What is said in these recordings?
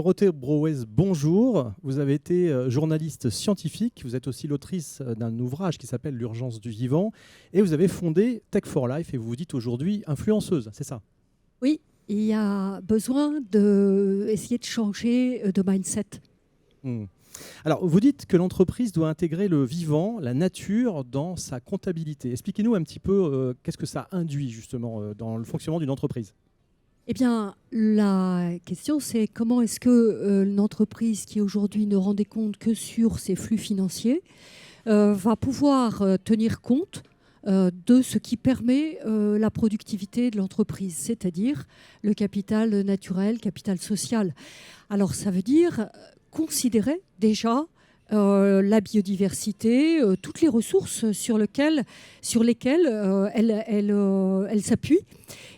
Dorothée Brouez, bonjour. Vous avez été journaliste scientifique, vous êtes aussi l'autrice d'un ouvrage qui s'appelle L'urgence du vivant et vous avez fondé Tech for Life et vous vous dites aujourd'hui influenceuse, c'est ça? Oui, il y a besoin d'essayer de changer de mindset. Alors, vous dites que l'entreprise doit intégrer le vivant, la nature, dans sa comptabilité. Expliquez-nous un petit peu qu'est-ce que ça induit justement dans le fonctionnement d'une entreprise. Eh bien, la question, c'est comment est-ce que une entreprise qui aujourd'hui ne rendait compte que sur ses flux financiers va pouvoir tenir compte de ce qui permet la productivité de l'entreprise, c'est-à-dire le capital naturel, capital social. Alors, ça veut dire considérer déjà la biodiversité, toutes les ressources sur lesquelles elle s'appuie.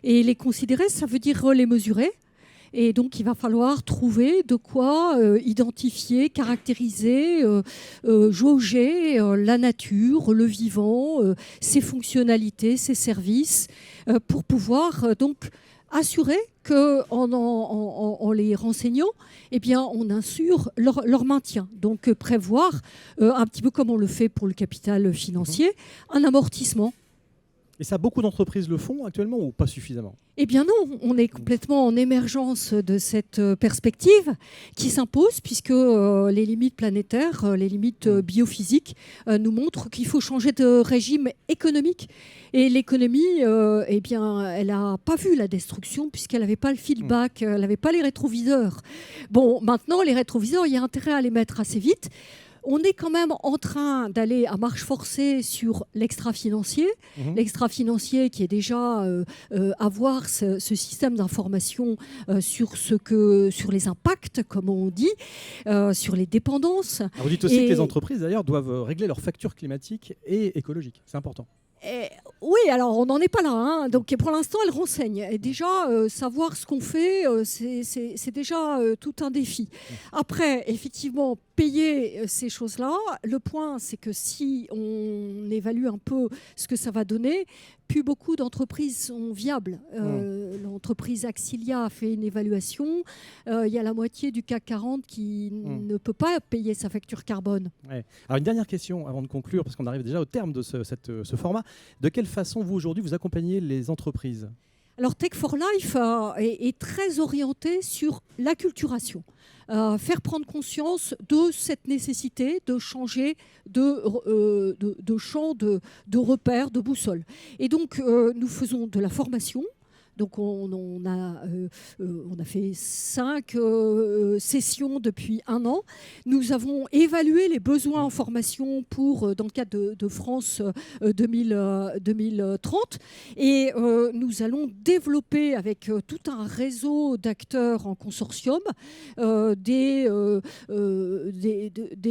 Et les considérer, ça veut dire les mesurer. Et donc, il va falloir trouver de quoi identifier, caractériser, jauger la nature, le vivant, ses fonctionnalités, ses services, pour pouvoir donc assurer qu'en les renseignant, eh bien, on assure leur maintien. Donc, prévoir, un petit peu comme on le fait pour le capital financier, un amortissement. Et ça, beaucoup d'entreprises le font actuellement ou pas suffisamment? Eh bien non, on est complètement en émergence de cette perspective qui s'impose puisque les limites planétaires, les limites biophysiques nous montrent qu'il faut changer de régime économique. Et l'économie, eh bien, elle n'a pas vu la destruction puisqu'elle n'avait pas le feedback, elle n'avait pas les rétroviseurs. Bon, maintenant, les rétroviseurs, il y a intérêt à les mettre assez vite. On est quand même en train d'aller à marche forcée sur l'extra-financier. L'extra-financier qui est déjà avoir ce système d'information sur les impacts, comme on dit, sur les dépendances. Alors vous dites aussi que les entreprises, d'ailleurs, doivent régler leurs factures climatiques et écologiques. C'est important. Oui, alors on n'en est pas là. Hein. Donc pour l'instant, elle renseigne. Et déjà, savoir ce qu'on fait, c'est déjà tout un défi. Après, effectivement, payer ces choses-là, le point, c'est que si on évalue un peu ce que ça va donner, plus beaucoup d'entreprises sont viables. L'entreprise Axilia a fait une évaluation. Il y a la moitié du CAC 40 qui ne peut pas payer sa facture carbone. Ouais. Alors une dernière question avant de conclure, parce qu'on arrive déjà au terme de ce format. De quelle façon, vous, aujourd'hui, vous accompagnez les entreprises ? Alors Tech for Life est très orienté sur l'acculturation. Faire prendre conscience de cette nécessité de changer de champ, de repère, de boussole. Et donc, nous faisons de la formation. Donc on a fait 5 sessions depuis 1 an. Nous avons évalué les besoins en formation dans le cadre de France 2030. Et nous allons développer avec tout un réseau d'acteurs en consortium des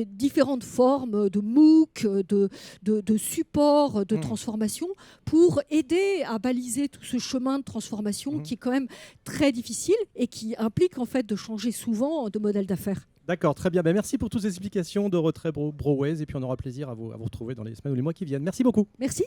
différentes formes de MOOC, de support, de transformation pour aider à baliser tout ce chemin de transformation qui est quand même très difficile et qui implique en fait de changer souvent de modèle d'affaires. D'accord, très bien. Merci pour toutes ces explications, Dorothée Brouez, et puis on aura plaisir à vous retrouver dans les semaines ou les mois qui viennent. Merci beaucoup. Merci.